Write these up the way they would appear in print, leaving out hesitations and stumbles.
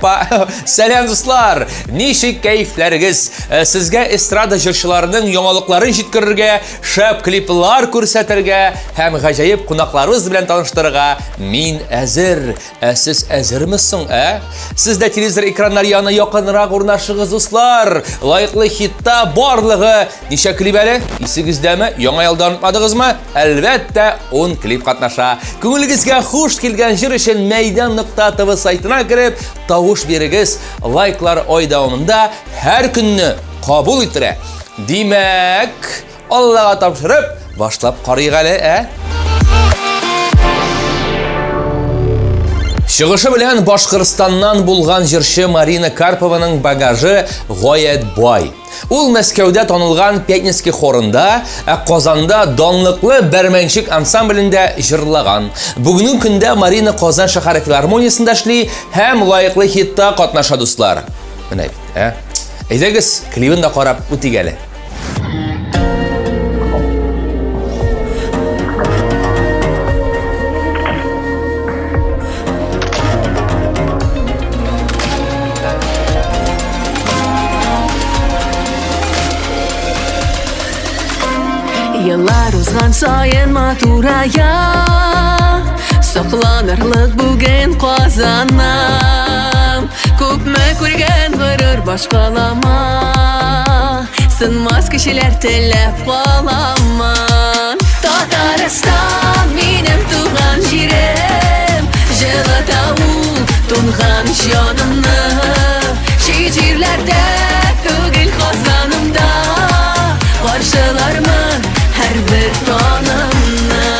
Опа! Сәлем дуслар! Ничек кәйфләрегез? Сезгә эстрада җырчыларының яңалыкларын җиткерергә, шәп клиплар күрсәтергә һәм гаҗәеп кунакларыбыз белән таныштырырга мин әзер. Сез әзермесең, Сез дә телевизор экраннары янына якынрак урнашыгыз, дуслар. Лайыклы хитта барлыгы ничә клип әле? Исегездәме? Яңа елда онытмадыгызмы? Әлбәттә, 10 клип катнаша. Күңелегезгә хуш килгән җыр өчен Мәйдан.тв сайтына кереп, тавыш бирегез. Лайклар ай дәвамында һәр көнне кабул ителә. Димәк, Аллага тапшырып, башлап карыйк әле, Чыгышы белән Башкортстаннан булган җырчы Марина Карпованың багажы гаять бай. Ул Мәскәүдә танылган Пятницкий хорында, Казанда данлыклы бәрмәнчек ансамблендә җырлаган. Бүгенге көндә Марина Казан шәһәр филармониясендә эшли һәм лаеклы хитта катнаша, дуслар. Менә бит, Әйдәгез, клибын да карап үтик әле. Yıllar uzgan sayın maturaya Saklanırlık bugün kazanam Köpme көрген vurur başkalama Sınmaz kişiler telef kalaman Tataristan benim tuğan jirim Jelataul tunğan canımı Şiirlerde tügül kazanımda Karşılarımın her bir tanımına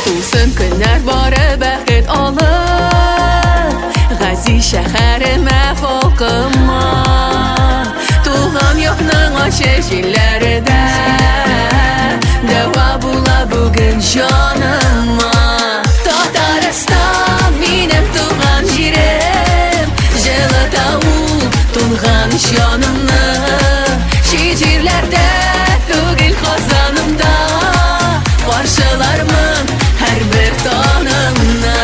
Tulsun günler barı bəxit alır Gazi şəhərimə xalqıma Tuğam yoxның aşı jillərdə Dəva bula bugün canıma Tataristan benim tuğan jirim Jelataul tunğan canımı Şiirlərdə tügül kazanımda Qarşılarımın hər bir tanımına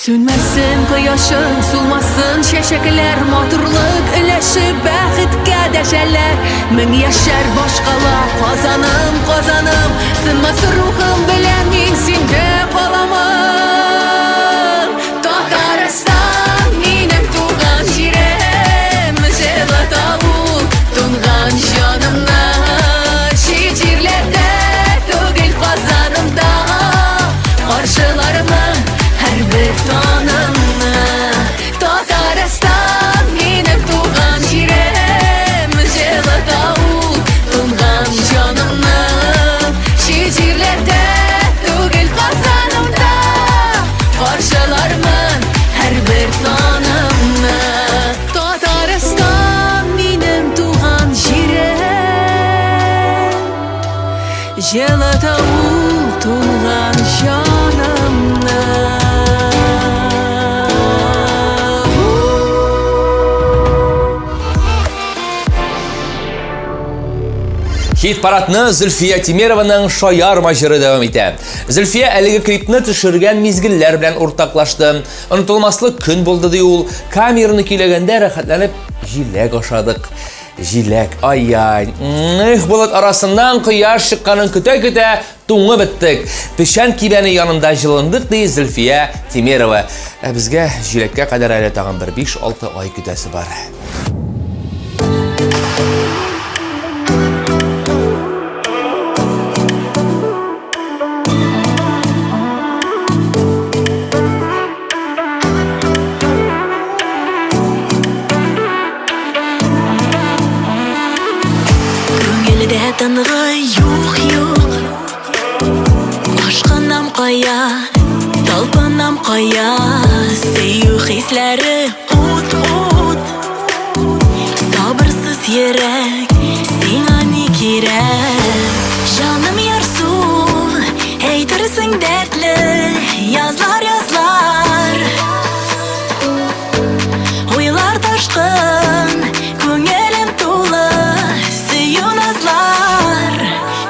Sünməsin qıyaşın, sulmasın şəşəklər Matırlıq iləşib bəxitgə dəşələr Min yaşar başqalar Qazanım, qazanım Sınmasın ruhum bilən min sində qalamam Tataristan benim tuğan jirim Jelataul tunğan canımla Şiirlərdə tügül kazanımda Qarşılarımın her bir tanımına Tataristan benim tuğan jirim Jelataul tunğan canımla Şiirlərdə tügül kazanımda Qarşılarımın her bir tanımına Tataristan benim tuğan jirim Jelataul tunğan canımla Хит парадны Зөлфия Тимерованың шаярма җыры дәвам итә. Зөлфия әлеге клипны төшергән мизгелләр белән уртаклашты. Онытылмаслык көн булды ди ул. Камераны көйләгәндә рәхәтләнеп җиләк ашадык. Җиләк, ай-ай. Болыт арасыннан кояш чыкканын көтә-көтә туңы беттек. Пешән кибәне янында җылындык ди Зөлфия Тимерова. Безгә җиләккә кадәр әле тагын 5-6 ай көтәсе бар. Tanrı yok yok Aşk ut Sabırsız yürek Sina ne gerek Canım yarsu Eytirsin dertli Yazlar yazlar Oylar taşkın Köngülüm dolu Süyü nazlar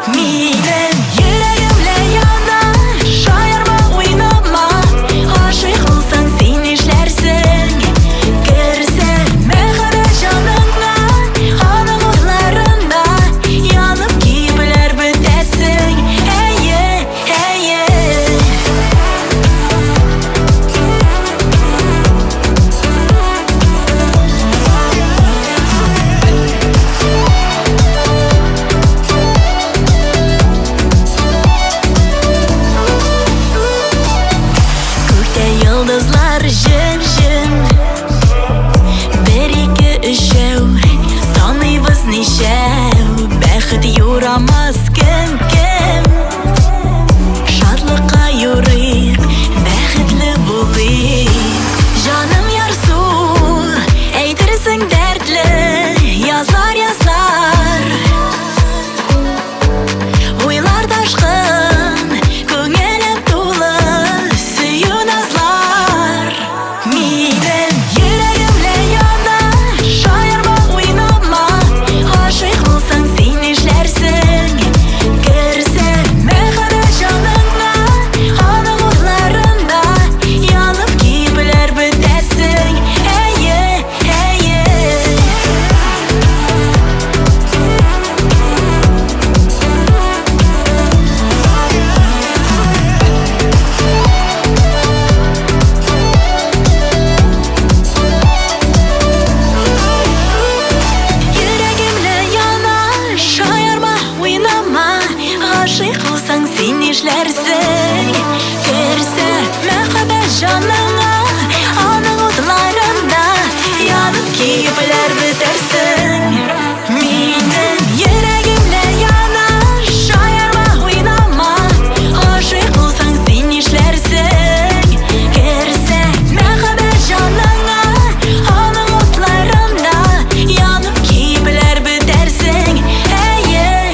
Benim yüreğimle yanar Şaşırma oynama Aşık olsan sen işlersin Görseme kadar canınla Anı kollarında Yanıp gibiler bitersin Hey hey Gökte yıldızlar jın jın Bir iki üçev Sanıyız neşev Bəxit yoramaz kim kim Şadlığa yürüyüp Bəxitli bulayıp Canım yarsu Eytirsin dertli Yazlar yazlar Oylar taşkın Köngülüm dolu Süyü nazlar Benim yüreğimle yanar Şaşırma oynama Aşık olsan sen işlersin Görseme kadar canınla Anı kollarında Yanıp gibiler bitersin Hey hey Yüreğimle yanar Şaşırma oynama Aşık olsan sen işlersin Görseme kadar canına Anı kollarında Yanıp gibiler bitersin Benim yüreğimle yanar Şaşırma oynama Aşık olsan sen işlersin Görseme kadar canına Anı kollarında Yanıp gibiler bitersin Hey hey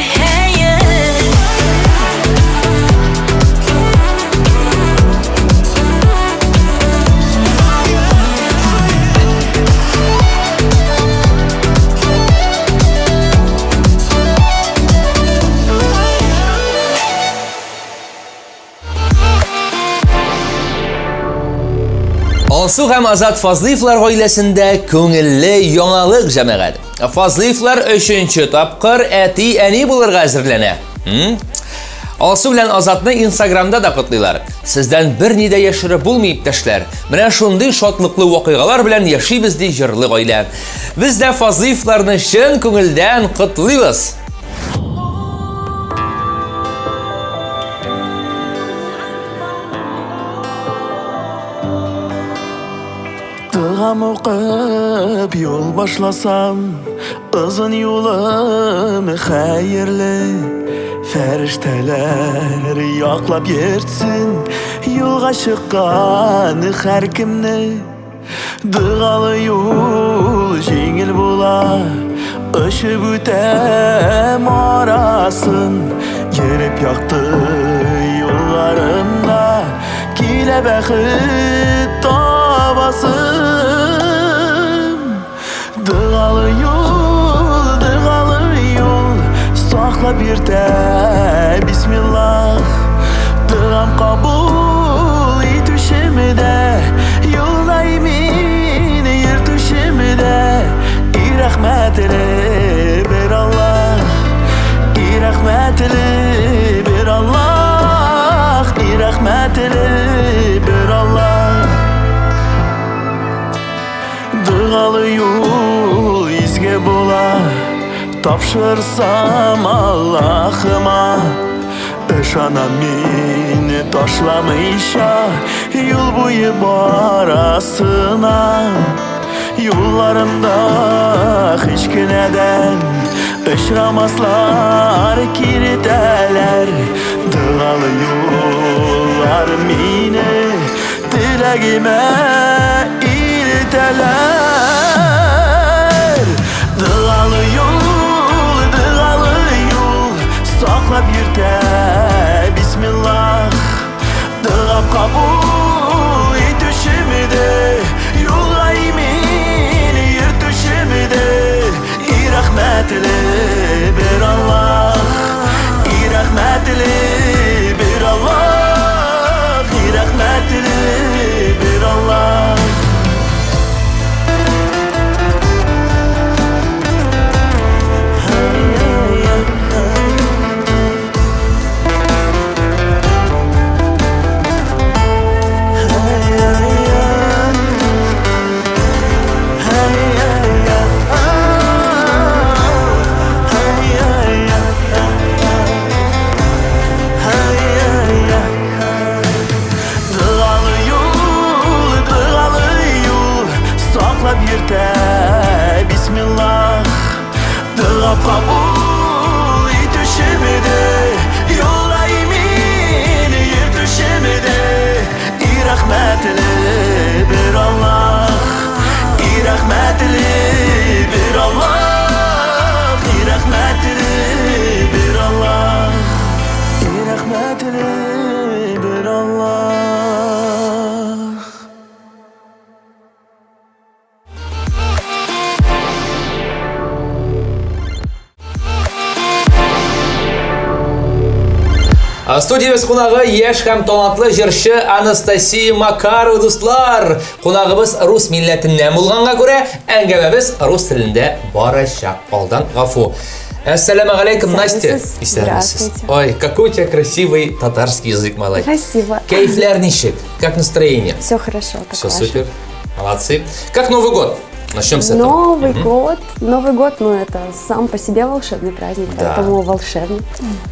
Алсу һәм Азат Фазлыевлар гаиләсендә күңелле яңалык җәмәгать. Фазлыевлар 3нче тапкыр әти-әни булырга әзерләнә. Алсу белән Азатны Инстаграмда да котлыйлар. Сездән берни дә яшереп булмый, иптәшләр. Менә шундый шатлыклы вакыйгалар белән яшибез ди җырлы гаилә. Без дә Фазлыевларны чын күңелдән котлыйбыз. Dağam okuyup yol başlasam Uzun yolum hayırlı Ferişteler yaklap yertsin Yolga çıqqan her kimni Dağalı yol жеңіл bola Işıp ötem arasın Gerip yaktı yollarında Kile bəxit tabasın Dağalı yol Sakla bir de Bismillah Dağam kabul itüşümde Yolda imin yırtışımda İrahmetli bir Allah İrahmetli bir Allah İrahmetli bir Allah Dağalı yol izge bola Tapşırsam Allah'ıma Işanam meni taşlamayışa Yol boyu barasına Yollarında hiç güneden Işramaslar kiriteler Dağalı yollar meni Dilegime ilet йөртәләр. Дыгалы юл саклап йөртә. Бисмиллах, дыга кабул итүчемде, юлга имин йөртүчемде. И рәхмәтле бер Аллах, и рәхмәтле бер Аллах, и рәхмәтле бер Аллах. Бисмиллах, дыга кабул итүчемде, юлга имин йөртүчемде. И рәхмәтле бер Аллах, и рәхмәтле бер Аллах, и рәхмәтле бер Аллах, и рәхмәтле бер Аллах. Студиябыз кунагы яшь һәм талантлы җырчы Анастасия Макарова, дуслар. Кунагыбыз рус милләтеннән булганга күрә, әңгәмәбез рус телендә барачак. Алдан гафу. Ассаламу алейкум, Настя. Здравствуйте. Ой, какой у тебя красивый татарский язык, малай. Красиво. Кайфляр ничек? Как настроение? Все хорошо. Как Все ваше? супер. Молодцы. Как Новый год? Начнем с этого. Новый год, ну это сам по себе волшебный праздник, Да. поэтому волшебный.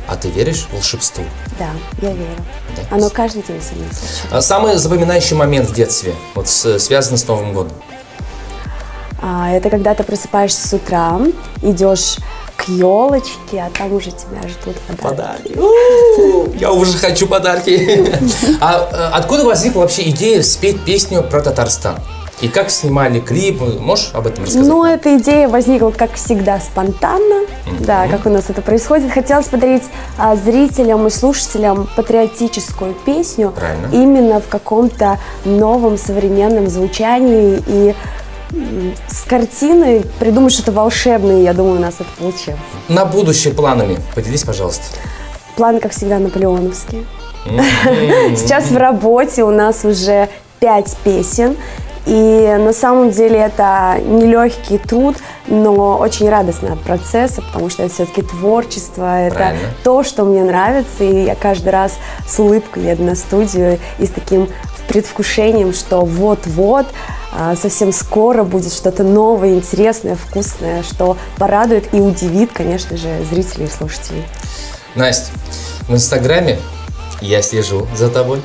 А ты веришь в волшебство? Да, я верю. Да. Оно каждый день со мной случается. Самый запоминающий момент в детстве, вот связанный с Новым годом? Это когда ты просыпаешься с утра, идешь к елочке, а там уже тебя ждут подарки. Подарки. Я уже хочу подарки. А откуда возникла вообще идея спеть песню про Татарстан? И как снимали клип? Можешь об этом рассказать? Ну, эта идея возникла, как всегда, спонтанно. Да, как у нас это происходит. Хотелось подарить зрителям и слушателям патриотическую песню. Правильно. Именно в каком-то новом современном звучании. И с картиной придумать что-то волшебное, я думаю, у нас это получилось. На будущее планами поделись, пожалуйста. Планы, как всегда, наполеоновские. Сейчас в работе у нас уже 5 песен. И на самом деле это нелегкий труд, но очень радостный от процесса, потому что это все-таки творчество, это Правильно. то, что мне нравится, и я каждый раз с улыбкой еду на студию и с таким предвкушением, что вот-вот, совсем скоро будет что-то новое, интересное, вкусное, что порадует и удивит, конечно же, зрителей и слушателей. Настя, в Инстаграме я слежу за тобой.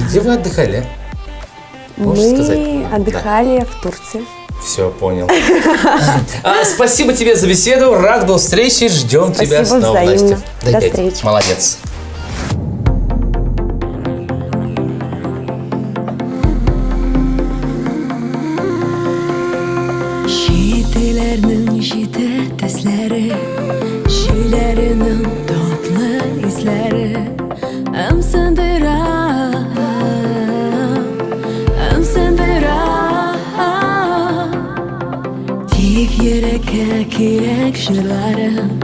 Где вы отдыхали? Можешь сказать? Мы отдыхали в Турции. Все, понял. Спасибо тебе за беседу. Рад был встрече. Ждем тебя Спасибо снова, взаимно. Настя. До Дай 5. встречи. Молодец. Şiitelerinin şiite tesleri, şiilerinin tatlı izleri. Emsendir Tek yürekке kirek şırlarım,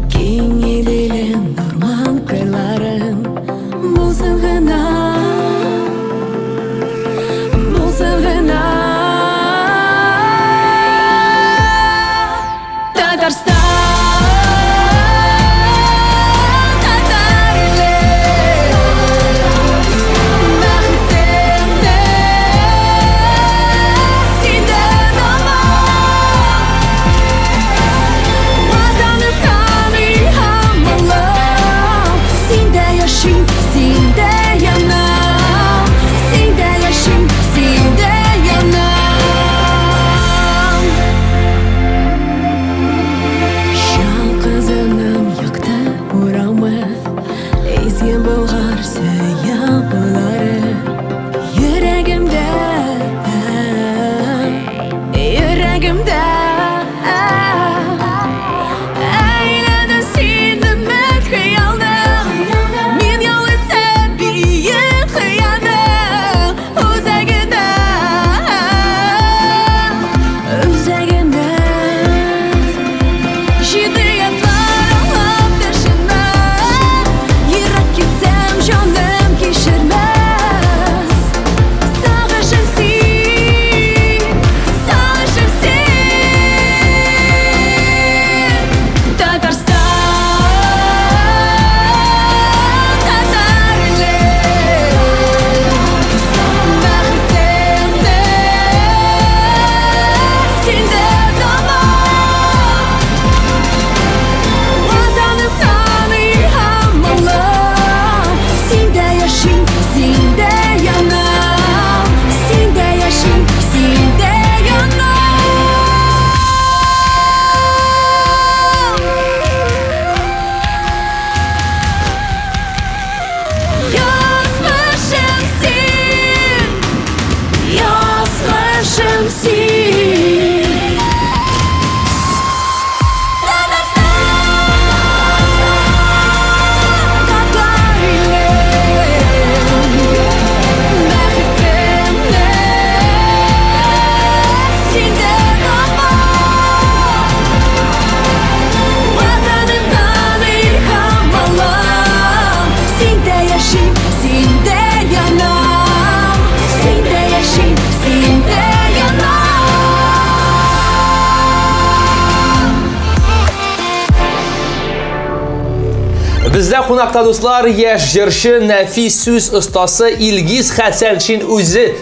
keng edilen orman kırlarım. Bulsam gına Tatarstan, Tatarlı, Bahtemde, Sinden ama Vatanı kanı hamalım, Sinde yaşayım, sinde yanım. Бездә кунакта дуслар яшь җырчы, нәфис сүз остасы Илгиз Хәсәншин үзе.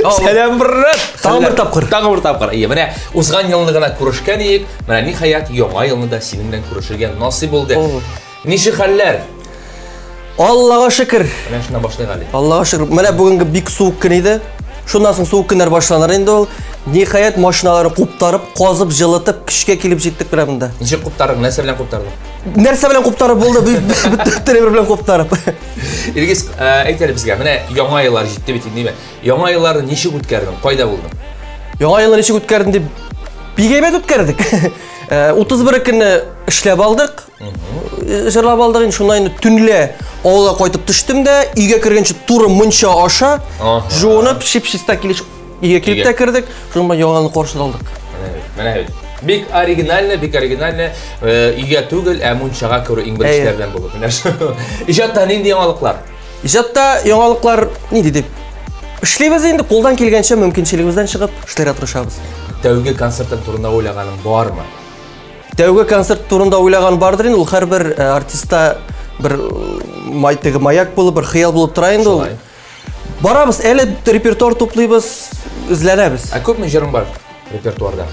Сәлам брат. Тагын бер тапкыр. Тагын бер тапкыр. Менә узган елны гына күрешкән идек. Менә ниһаять яңа елны да синең белән күрешергә насыйп булды. Ничек хәлләр? Аллага шөкер. Менә шуннан башлыйк әле. Аллага шөкер. Менә бүгенге бик суык көн иде. Шуннан соң суык көннәр башланыр инде ул. Ниһаять машиналарын куптарып, казып, жылытып, кишкә килеп җиттек бер монда. Ничек куптарың, нәрсә белән куптардың? Нәрсә белән куптарып булды? Бөтен белән куптарып. Илгиз, әйтәле безгә, менә яңа еллар җитте бит инде. Яңа елларны ничек үткәрдең? Кайда булдың? Яңа елны ничек үткәрдем дип бик әйбәт үткәрдек. 31 көнне эшләп алдык. Җырлап алдык инде, шуннан инде төнлә авылга кайтып төштем дә, өйгә кергәнче туры мунча аша, жуынып, шип-шиста килеш өйгә килеп тә кердек. Шуннан яңа елны каршы алдык. Менә бик оригинальный, өйгә түгел, ә мунчага күрә иң беренчеләр белән булды. Менә иҗатта нинди яңалыклар? Иҗатта яңалыклар нинди дип эшләбез инде, кулдан килгәнчә мөмкинчелегебездән чыгып эшләргә тырышабыз. Тәүге концерттан турында уйлаганың бармы? Тәүге концерт турында уйлаган бардыр инде, ул һәрбер артистта бер маяк булып, бер хыял булып тора инде ул. Барабыз, әле репертуар туплыйбыз, эзләнәбез. Ә күпме җырың бар репертуарда?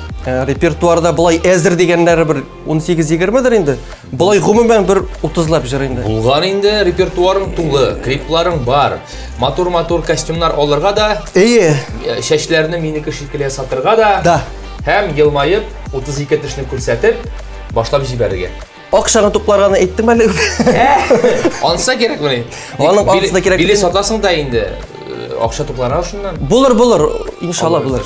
Репертуарда булай әзер дигәннәр бер 18-20дер инде. Булай гомумән бер 30лап җыр инде. Булган инде, репертуарың тулы, клипларың бар. Матур костюмнар алырга да, Әйе. чәчләрне минеке шикелле сатырга да. Да. Һәм елмаеп 32 тешне күрсәтеп башлап җибәрергә. Акчаны тупларга әйттем әле. Анса кирәк менә. Аның ансына кирәк. Билет сатасың да инде. Акча тупларга шуннан. Булыр, иншалла булыр.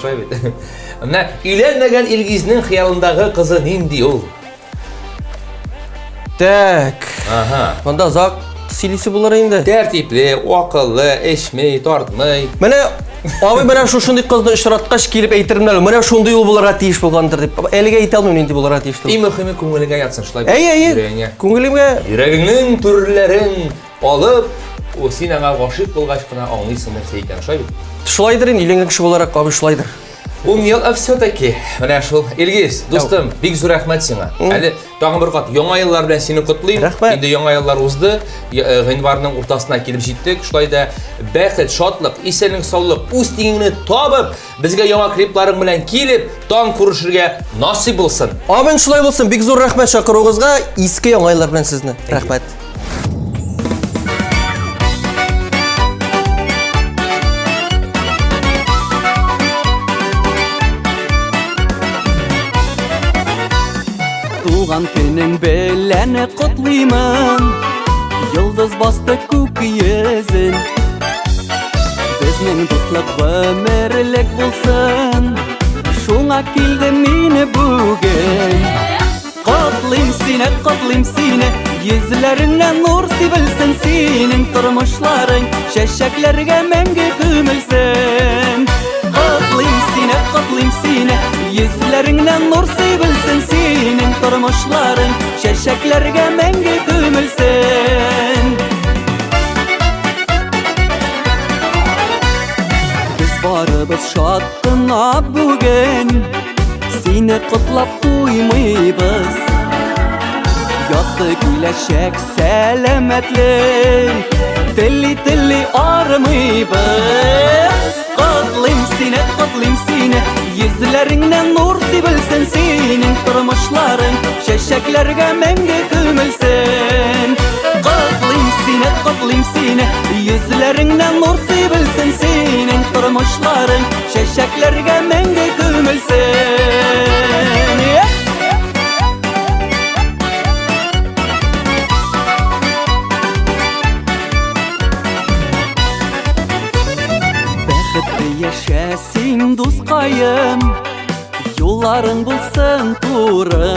Менә өйләнмәгән Илгизнең хыялындагы кызы нинди ул? Так. Ага. Монда зак сөйлисе булыр инде. Тәртипле, акыллы, эчмей, тартмый. Менә абый менә шундый кызны очраткач килеп әйтермен әле. Менә шундый ул булырга тиеш булгандыр дип. Әлегә әйтә алмыйм нинди булырга тиеш. Иң мөһиме күңелеңә ятсын шулай. Әйе. Күңелемгә Йөрәгеңнең төрләрен алып, о син аңа гашыйк булгач кына аңлыйсың нәрсә икән, шулай бит. шулайдыр инде, өйләнгән кеше буларак абый шулайдыр. Ел все-таки. Менә шул. Илгиз, дустым, бик зур рәхмәт сиңа. Әле тагын бер кат яңа еллар белән сине котлыйм. Инде яңа еллар узды. Гыйнварның уртасына килеп җиттек. Шулай да бәхет, шатлык, исәнлек, саулык үз тиңеңне табып, безгә яңа клипларың белән килеп, таң күрешергә насыйп булсын. Амин, шулай булсын. Бик зур рәхмәт чакыруыгызга. Иске яңа еллар белән сезне. Рәхмәт. Туган көнең белән котлыймын, йолдыз басты күк йөзен. Безнең дуслык гомерлек булсын, шуңа килдем мин бүген. Котлыйм сине, йөзләреңнән нур сибелсен, синең тормышларың чәчәкләргә мәңге күмелсен. Котлыйм сине, йөзләреңнән нур сибелсен, синең тормышларың чәчәкләргә мәңге күмелсен. Без барыбыз шат кына бүген, сине котлап туймыйбыз. Ятты киләчәк сәламәтлек, телли армыйбыз. Котлыйм сине, йөзләреңнән нур сибелсен, синең тормышларың чәчәкләргә мәңге күмелсен. Котлыйм сине, йөзләреңнән нур сибелсен, синең тормышларың чәчәкләргә мәңге күмелсен. Яшәсин дускаем, юлларың булсын туры.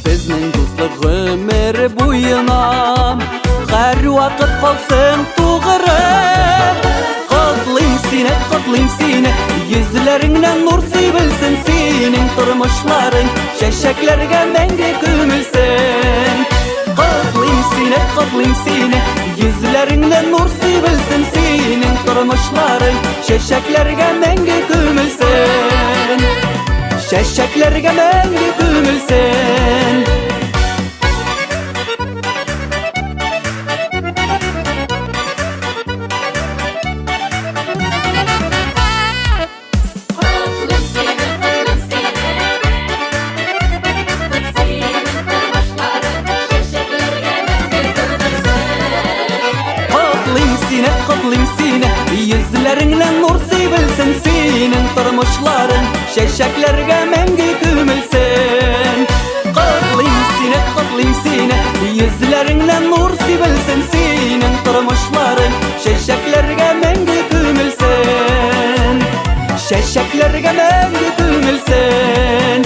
Безнең дуслык гомер буена һәр вакыт калсын тугры. Котлыйм сине, йөзләреңнән нур сибелсен, синең тормышларың чәчәкләргә мәңге күмелсен. Котлыйм сине, йөзләреңнән нур сибелсен, синең тормышларың чәчәкләргә мәңге күмелсен. Чәчәкләргә мәңге күмелсен. Şeşeklerge mengi kümülsün Kıtlıyım seni Yüzlerinden nur sivilsin senin Durmuşların Şeşeklerge mengi kümülsün Şeşeklerge mengi kümülsün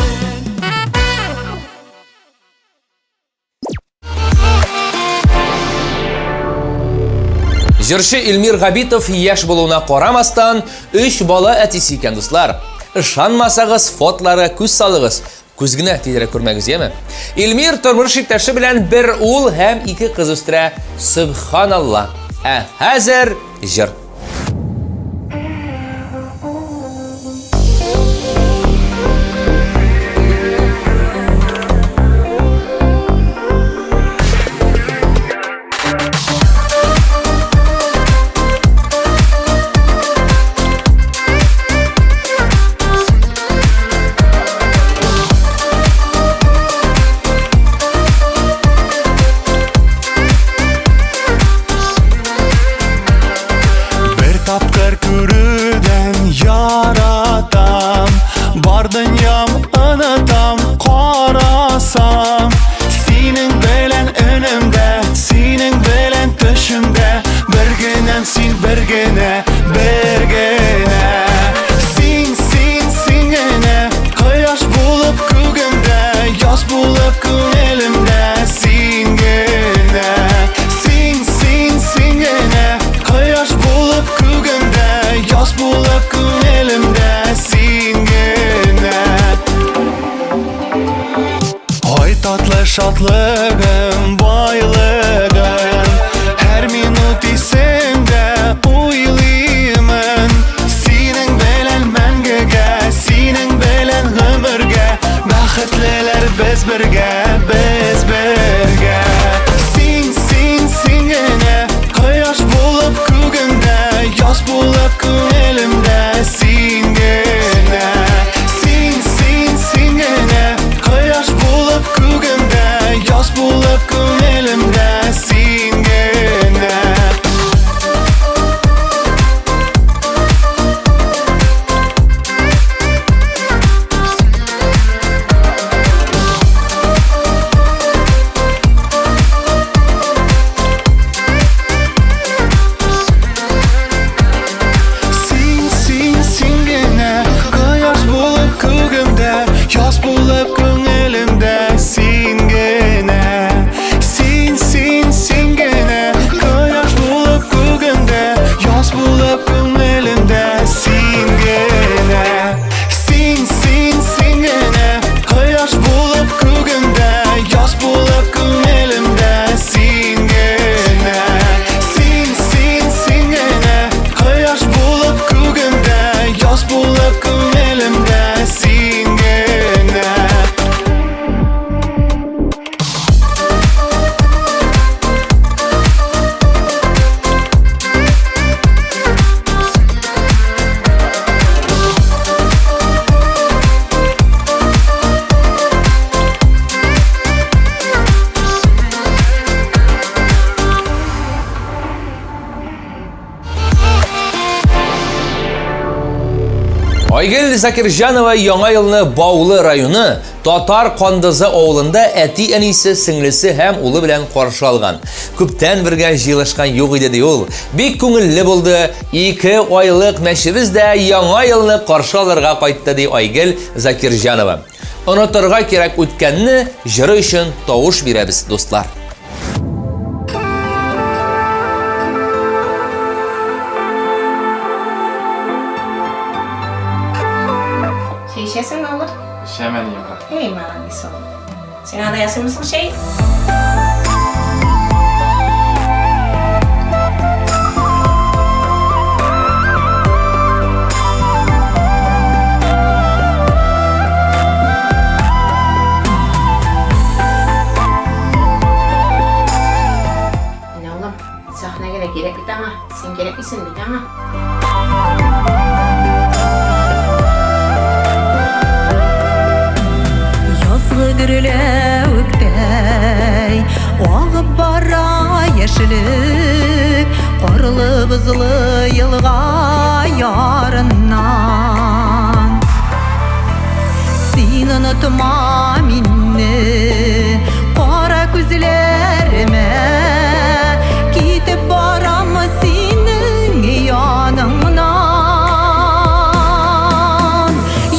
Жыршы Илмир Габитов яш болуына қарамастан 3 бала әтисе екен, достар. Ышанмасагыз, фотлары күз салыгыз. Күз генә тидерә күрмәгез, яме? Илмир тормыш иптәше белән бер ул һәм 2 кыз үстерә. Субханалла. Хәзер җыр. Tapkar körüden yaratam Bar dünyam anatam Qarasam Senin belen önümde Senin belen köşümde Bergenem sin bergene Bergene Sin gene Kayaş bulup kugümde Yaz bulup künelimde Sin gene Sin gene Kayaş bulup kugümde Yaz bulup künelimde Sin gene Ay tatlı şatlığım baylığım Her minut isimde uylayımın Senin belen mengege Senin belen ömürge Baxetliler biz birge Biz birge Sin gene Kayaş bulup kugümde Yaz bulup künelimde Sin gene Sin gene Kayaş bulup kugümde Yaz bulup künelimde Sin gene Sin gene Kayaş bulup kugümde Yaz bulup künelimde Sin gene Sin gene Kayaş bulup kugümde Yaz bulup künelimde Sin gene Sin gene Kayaş bulup kugümde Yaz bulup künelimde Sin gene Sin gene Kayaş bulup kugümde Yaz bulup künelimde Sin gene Айгөл Закирҗанова яңа елны Баулы районы Татар Кандызы авылында әти әнисе, сеңлесе һәм улы белән каршы алган. Күптән бергә җыелышкан юк иде ди ул. Бик күңелле булды. 2 айлык мәчебез дә яңа елны каршы алырга кайтты ди Айгөл Закирҗанова. Онытырга кирәк үткәнне җыры өчен тавыш бирәбез, дуслар. İşesin ne olur? İşemeliyim ben. İyi mühendis olun. Sen hala yazır mısın şey? Ne oğlum? Sahneye gerek bir tane. Sen gerek misin bir tane? Gürülüktey Oğup bara yeşillik Qorlı bızlı yılğa yarından Син unutma minni Qara күзләремә Китеп барам синең яныңнан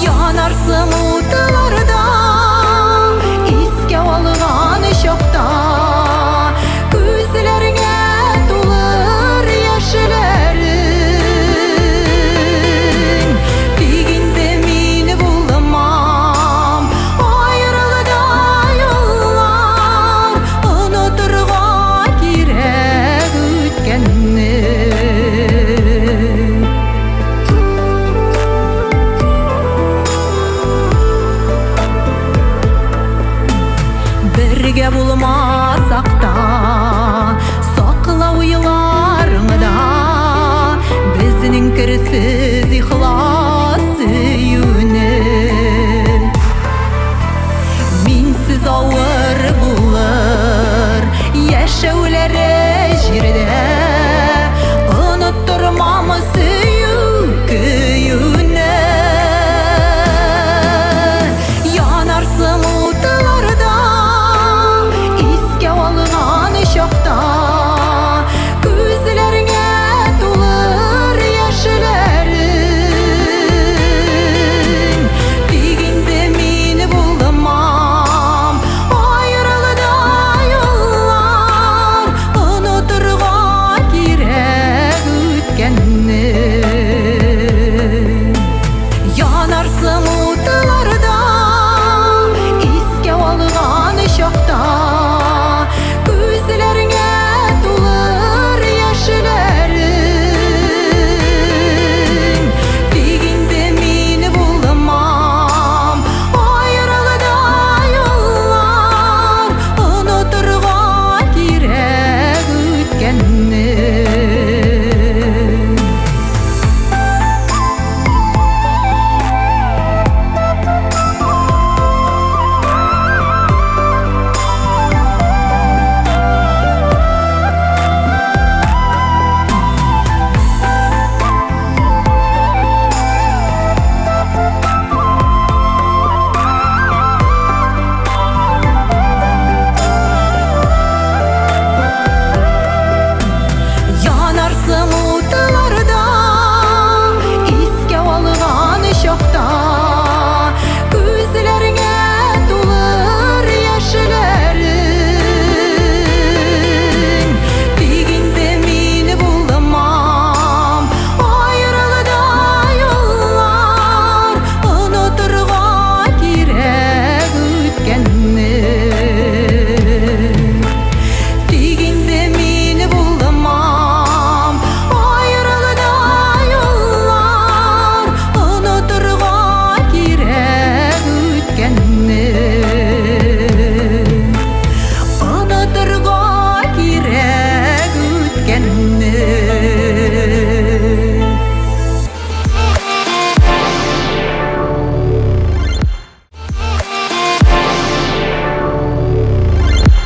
Янарсың утларда Искә алган чакта Күзләреңә тулыр яшьләрең Тик инде мин булмам Аерылда юллар Оныторга кирәк үткәнне Бергә булмасак та Сакла уйларыңда Безнең керсез ихлас сөюне Минсез авыр булыр Яшәүләре җирдә Оныттырмам сөю көюне Янарсың утларда Искә алган чакта Күзләреңә тулыр яшьләрең Тик инде мин булмам Аерылда юллар Оныторга кирәк үткәнне Янарсың утларда Искә алган чакта Күзләреңә тулыр яшьләрең Тик инде мин булмам Аерылда юллар Оныторга кирәк үткәнне Янарсың утларда Искә алган чакта Күзләреңә тулыр яшьләрең Тик инде мин булмам Аерылда юллар Оныторга кирәк үткәнне Тик инде мин булмам Аерылда юллар Оныторга кирәк үткәнне Оныторга кирәк үткәнне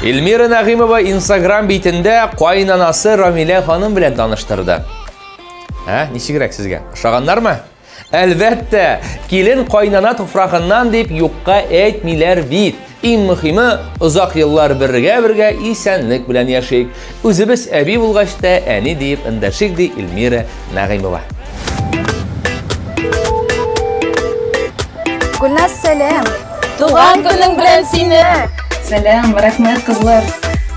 Эльмира Нәгыймова Instagram битендә кайнанасы Рамилә ханым белән таныштырды. Ничегрәк сезгә? Ошаганнармы? Әлбәттә, килен кайнана туфрагыннан дип юкка әйтмиләр бит. Иң мөһиме, озак еллар бергә исәнлек белән яшик. Үзебез әби булгач та әни дип эндәшик ди Эльмира Нәгыймова. Гүлназ, сәлам. Туган көнең белән сине. Сәлам, рәхмәт кызлар.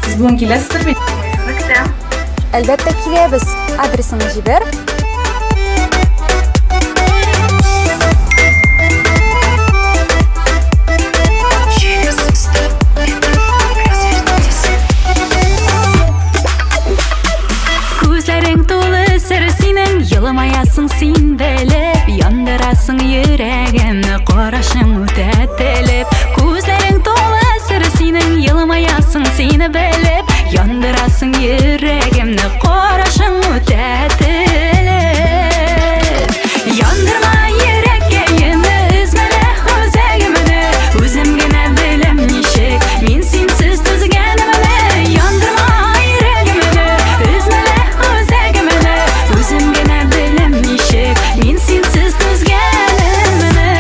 Сез бүген киләсездөр бит? Әлбәттә киләбез. Адресыңны җибәр. Күзләрең тулы сер синең, елмаясың син белеп, яндырасың йөрәгемне карашың үтә телеп. Күзләрең тулы сер синең, елмаясың син белеп, яндырасың йөрәгемне карашың үтә телеп. Яндырма йөрәгемне, үзмәлә үзәгемне, үзем генә беләм ничек мин синсез түзгәнемне. Яндырма йөрәгемне, үзмәлә үзәгемне, үзем генә беләм ничек мин синсез түзгәнемне.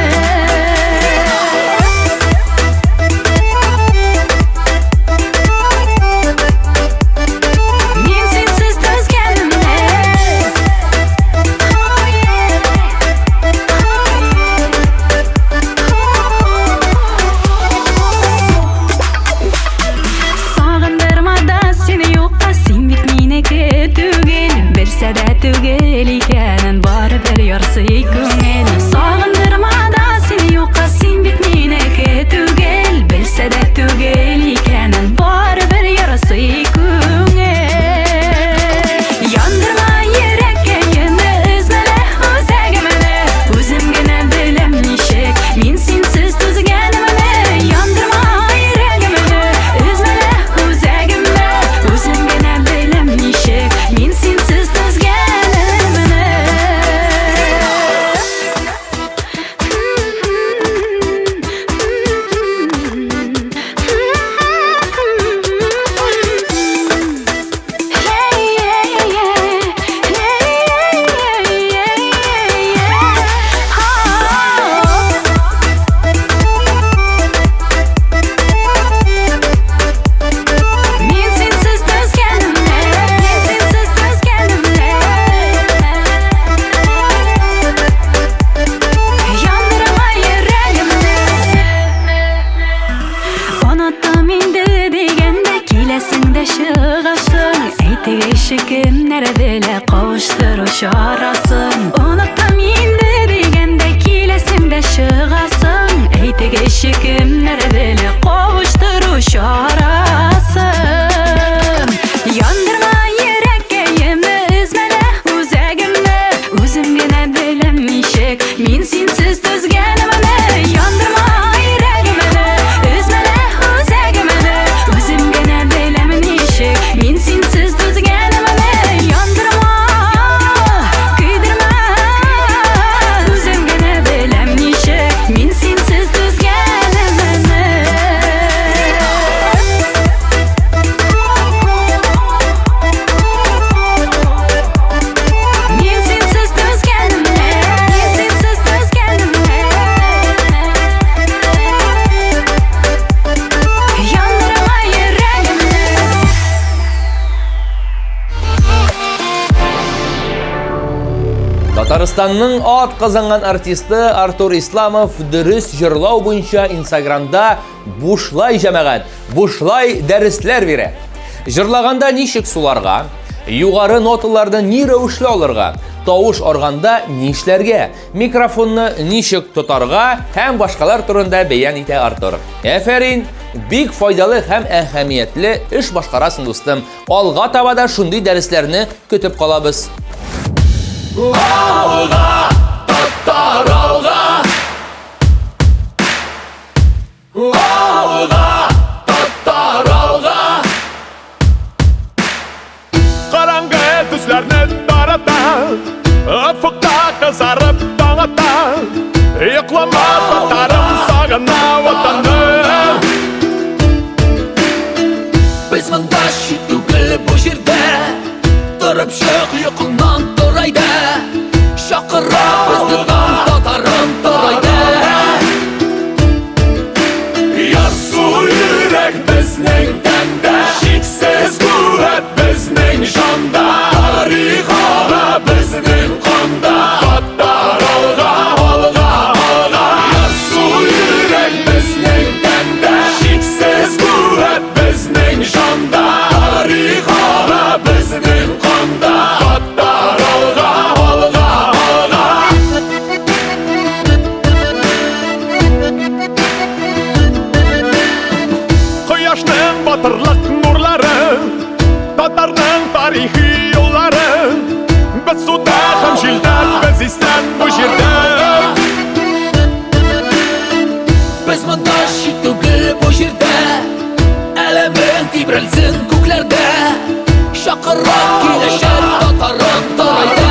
Татарстанның ат казанган артисты Артур Исламов дөрес җырлау буенча Инстаграмда бушлай җәмәгать, бушлай дәресләр бирә. Җырлаганда ничек суларга, югары ноталарда ни рәвешле алырга, тавыш арганда нишләргә, микрофонны ничек тотарга һәм башкалар турында бәян итә Артур. Әфәрин, бик файдалы һәм әһәмиятле эш башкарасың дустым. Алга таба да шундый дәресләрне көтеп калабыз. Алга, татар алга. Алга, татар алга. Караңгы төсләрне тарата, офыкта кызарып таң ата. Йоклама татарым, сагына ватанны. Без монда шит түгел бу җирдә, торып чык йокыңнан торайда. Шакыра безне таң татарым торайда. Ярсу йөрәк безнең тәндә, шиксез куәт безнең җанда. Тарих ага безнең канда, татар алга, алга, алга. Ярсу йөрәк безнең тәндә, шиксез куәт безнең җанда. Тарих ага безнең канда, татар алга, алга, алга. Кояшның батырлык нурлары, татарның тарихи юллары. Без суда һәм җилдә, без исән бу җирдә. Без монда шит түгел бу җирдә, әлемең тибрәлсен күкләрдә. Шакыра киләчәк татарым торайда.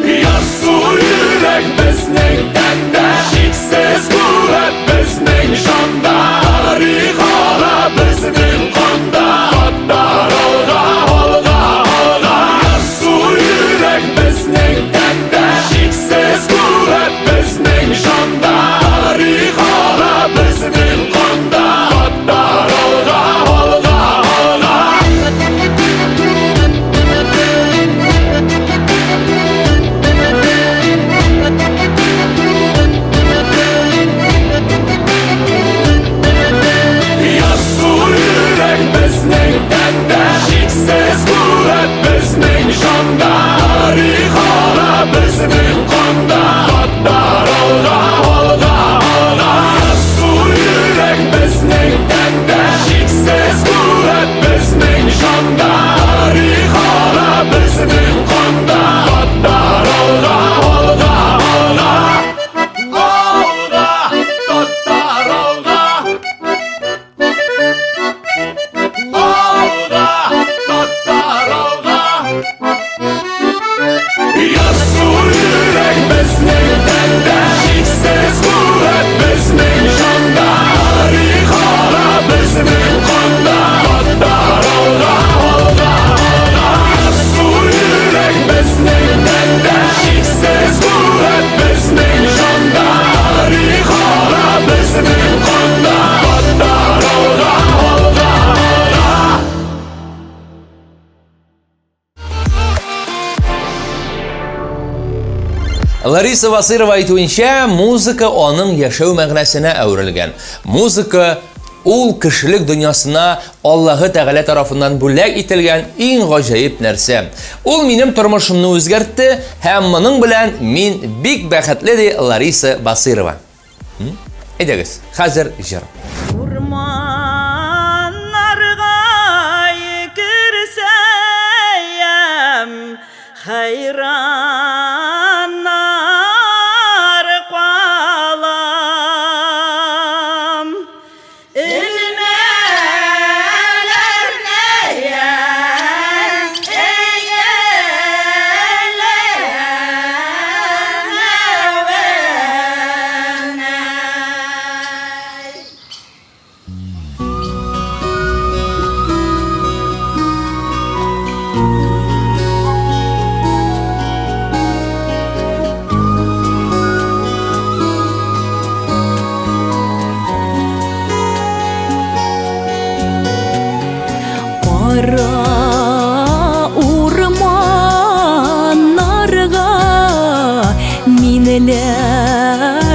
Ярсу йөрәк безнең тәндә, шиксез куәт безнең җанда. Тарих ага безнең канда, татар алга, алга, алга. Ярсу йөрәк безнең тәндә, шиксез куәт безнең җанда. Тарих ага безнең канда, татар алга, алга, алга. Ярсу йөрәк безнең тәндә, шиксез куәт безнең җанда. Тарих ага безнең канда, татар алга, алга, алга. Ярсу йөрәк безнең тәндә, шиксез куәт безнең җанда. Тарих ага безнең канда, татар алга, алга, алга. Алга, татар алга. Алга, татар алга. Ярсу йөрәк безнең тәндә, шиксез куәт безнең җанда. Тарих ага безнең канда, татар алга, алга, алга. Ярсу йөрәк безнең тәндә, шиксез куәт безнең җанда. Тарих ага безнең канда, татар алга, алга, алга. Лариса Басырова әйтүенчә, музыка аның яшәү мәгънәсенә әверелгән. Музыка ул кешелек дөньясына Аллаһы Тәгалә тарафыннан бүләк ителгән иң гаҗәеп нәрсә. Ул минем тормышымны үзгәртте һәм моның белән мин бик бәхетле ди Лариса Басырова. Әйдәгез, хәзер җыр. Урманнарга кирсәм, хайраннар калам.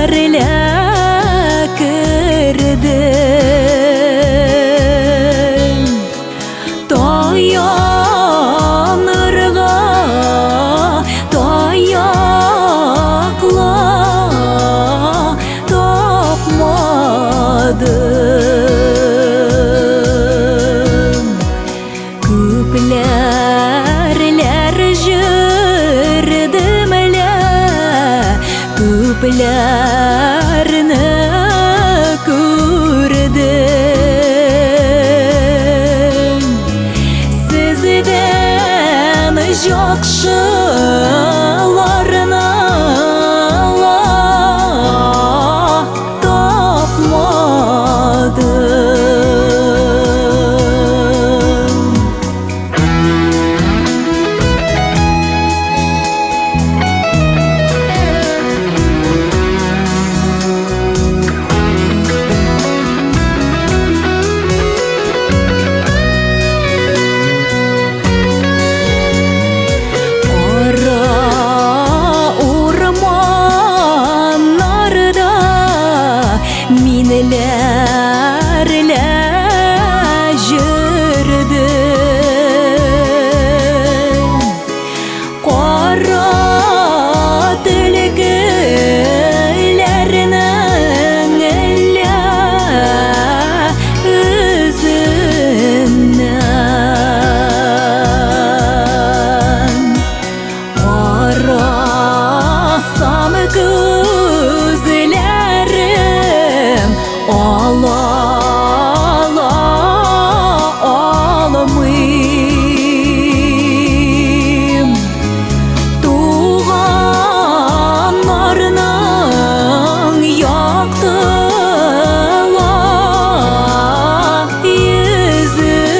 Köplerni ko'rdim sizdan yaxshilarni topmadim. Minlarla yurdim qora tilgilarni illa o'zimdan qarasam ko'zlarim olmayım tuğanlarının yaktılar yüzünden.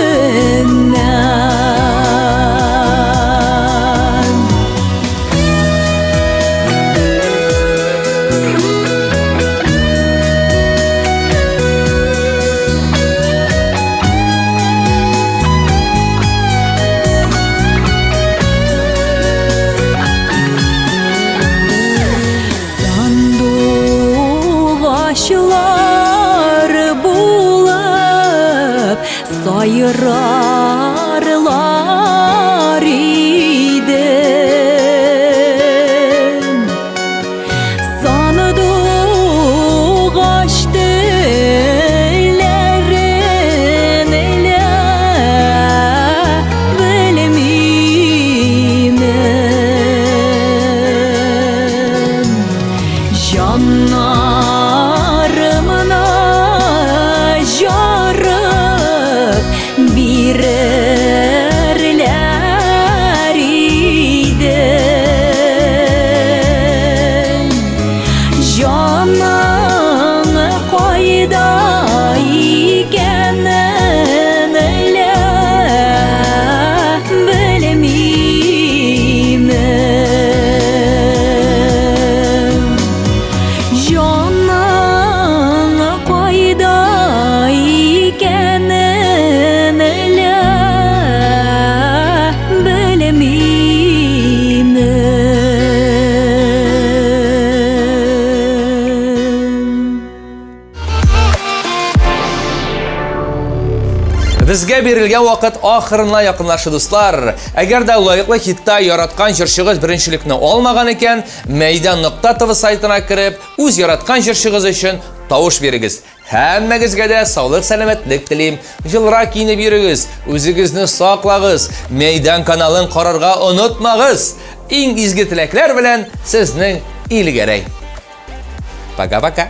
Sanduğaşlar bulup sayırarlar idim sanduğaş dillerin ile bilmem canlarımına yarıp birerler idim canını koyda ikenini ile bilmem canını koyda ikenini ile bilmem. Bizga berilgan vaqt oxiringa yaqinlashdi do'stlar. Agarda loyiqli hitda yaratgan jirshig'iz birinchilikni olmagan ekan, Maydan.tv saytiga kirib, o'z yaratgan jirshig'iz uchun tovush berigiz. Hammagizga da sog'lik, salomatlik tilayman. Yilroq kiyinib yurigiz, o'zingizni saqlagiz, Maydan kanalini qararga unutmagiz. Eng izgi tilaklar bilan sizning ilgaray. Paka.